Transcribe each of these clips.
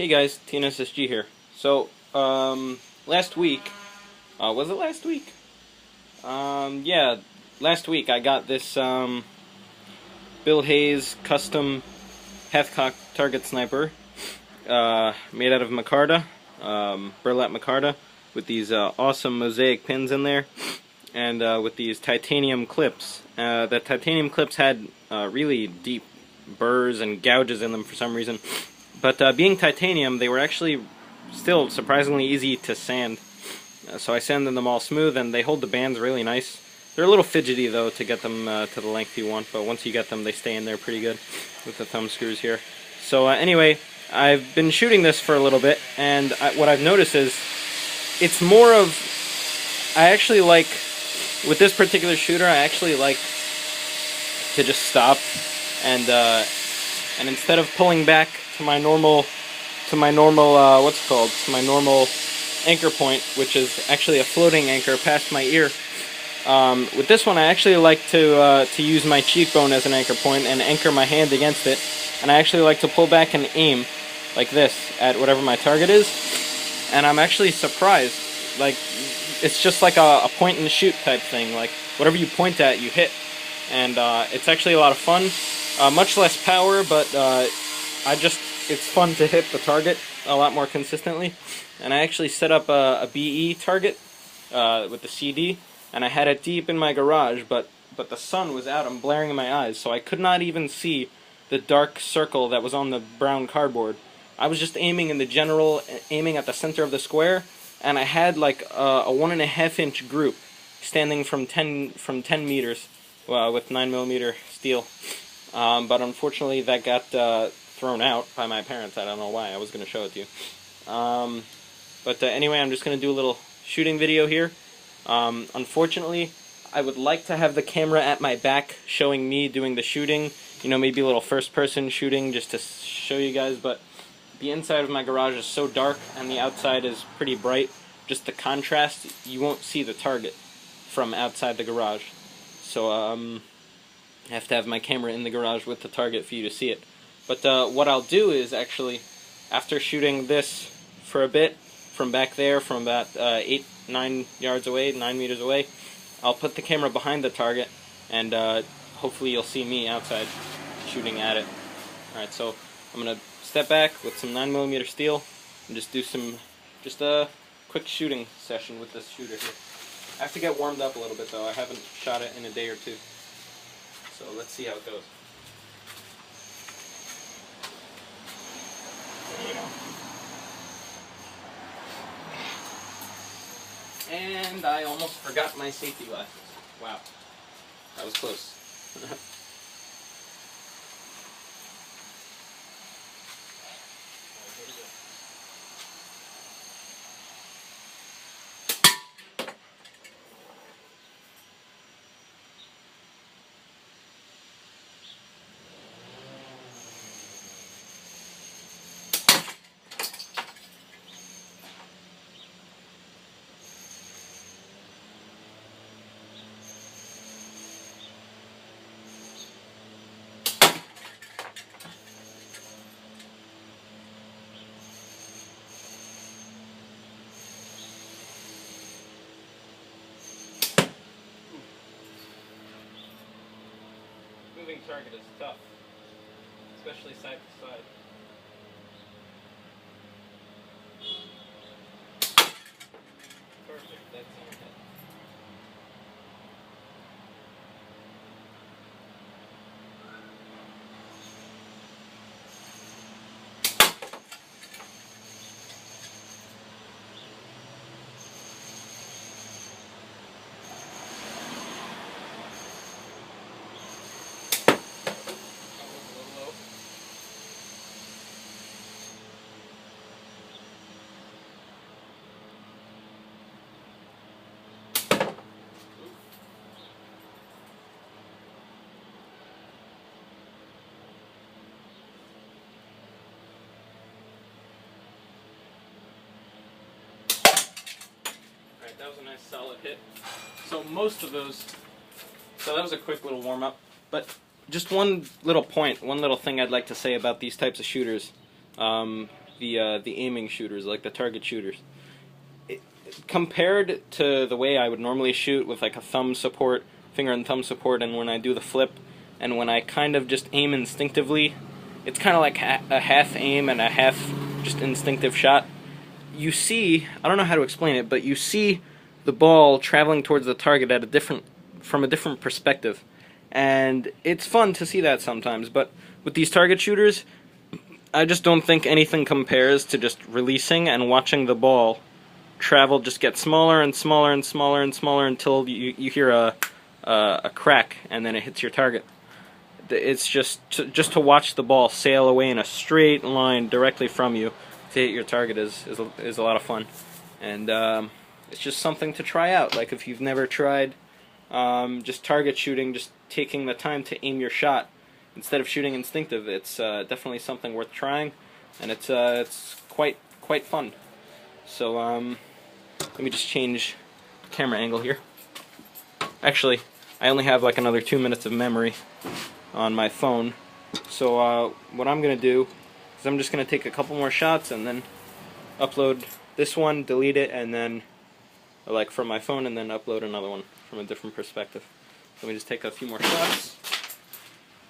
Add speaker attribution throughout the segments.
Speaker 1: Hey guys, TNSSG here. So, last week, was it last week? Yeah, last week I got this, Bill Hays Custom Half-Cock Target Sniper, made out of micarta, burlap micarta, with these, awesome mosaic pins in there, and, with these titanium clips. The titanium clips had, really deep burrs and gouges in them for some reason. But being titanium, they were actually still surprisingly easy to sand. So I sanded them all smooth, and they hold the bands really nice. They're a little fidgety, though, to get them to the length you want, but once you get them, they stay in there pretty good with the thumb screws here. So anyway, I've been shooting this for a little bit, and what I've noticed is it's more of... I actually like... With this particular shooter, I actually like to just stop and instead of pulling back to my normal anchor point, which is actually a floating anchor past my ear. With this one, I actually like to use my cheekbone as an anchor point and anchor my hand against it, and I actually like to pull back and aim like this at whatever my target is, and I'm actually surprised. Like, it's just like a point and shoot type thing. Like, whatever you point at, you hit, and it's actually a lot of fun. Much less power, but it's fun to hit the target a lot more consistently. And I actually set up a BE target with the CD, and I had it deep in my garage, but the sun was out and blaring in my eyes, so I could not even see the dark circle that was on the brown cardboard. I was just aiming in the general, aiming at the center of the square, and I had like a 1.5-inch group standing from 10 meters with 9mm steel. But unfortunately that got thrown out by my parents. I don't know why. I was going to show it to you. But anyway, I'm just going to do a little shooting video here. Unfortunately, I would like to have the camera at my back showing me doing the shooting. You know, maybe a little first-person shooting just to show you guys, but the inside of my garage is so dark and the outside is pretty bright. Just the contrast, you won't see the target from outside the garage. So, I have to have my camera in the garage with the target for you to see it. But what I'll do is actually, after shooting this for a bit, from back there, from about 9 yards away, 9 meters away, I'll put the camera behind the target, and hopefully you'll see me outside shooting at it. Alright, so I'm going to step back with some 9mm steel and just do a quick shooting session with this shooter here. I have to get warmed up a little bit though. I haven't shot it in a day or two. So let's see how it goes. And I almost forgot my safety glasses. Wow. That was close. Moving target is tough, especially side to side. Perfect, that's in your head. That was a nice solid hit. So most of those, so that was a quick little warm up, but just one little point, one little thing I'd like to say about these types of shooters. You the aiming shooters, like the target shooters. Compared to the way I would normally shoot with like a thumb support, finger and thumb support, and when I do the flip, and when I kind of just aim instinctively, it's kind of like a half aim and a half just instinctive shot. You see, I don't know how to explain it, but you see the ball traveling towards the target at from a different perspective. And it's fun to see that sometimes, but with these target shooters, I just don't think anything compares to just releasing and watching the ball travel just get smaller and smaller and smaller and smaller until you hear a crack and then it hits your target. It's just to watch the ball sail away in a straight line directly from you to hit your target is a lot of fun, and it's just something to try out. Like if you've never tried just target shooting, just taking the time to aim your shot instead of shooting instinctive, it's definitely something worth trying, and it's quite fun. So let me just change the camera angle here. Actually, I only have like another 2 minutes of memory on my phone, so what I'm gonna do is I'm just gonna take a couple more shots and then upload this one, delete it, and then like from my phone, and then upload another one from a different perspective. Let me just take a few more shots.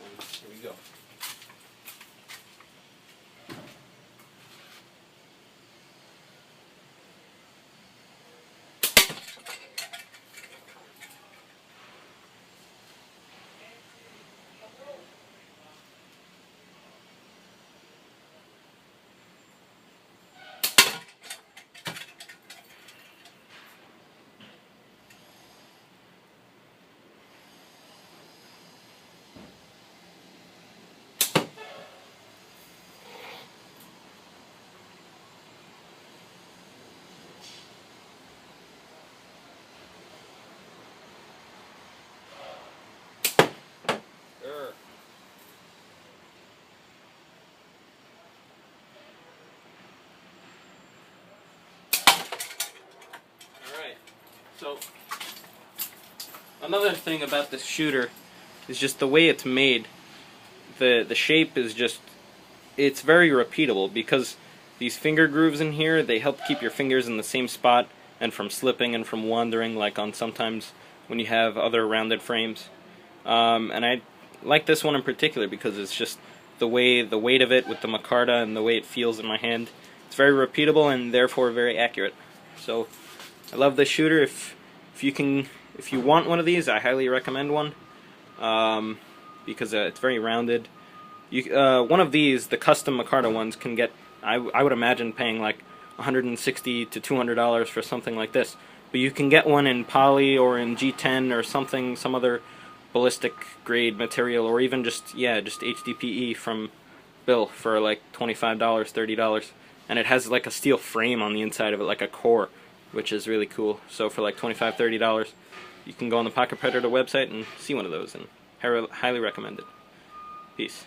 Speaker 1: And here we go. So, another thing about this shooter is just the way it's made. The shape is just, it's very repeatable, because these finger grooves in here, they help keep your fingers in the same spot and from slipping and from wandering, like on sometimes when you have other rounded frames. And I like this one in particular because it's just the weight of it with the micarta and the way it feels in my hand. It's very repeatable and therefore very accurate. So I love this shooter. If you want one of these, I highly recommend one, because it's very rounded. One of these, the custom micarta ones, can get, I would imagine, paying like $160 to $200 for something like this. But you can get one in poly or in G10 or something, some other ballistic grade material, or even just HDPE from Bill for like $25, $30, and it has like a steel frame on the inside of it, like a core, which is really cool. So for like $25, $30, you can go on the Pocket Predator website and see one of those, and highly recommend it. Peace.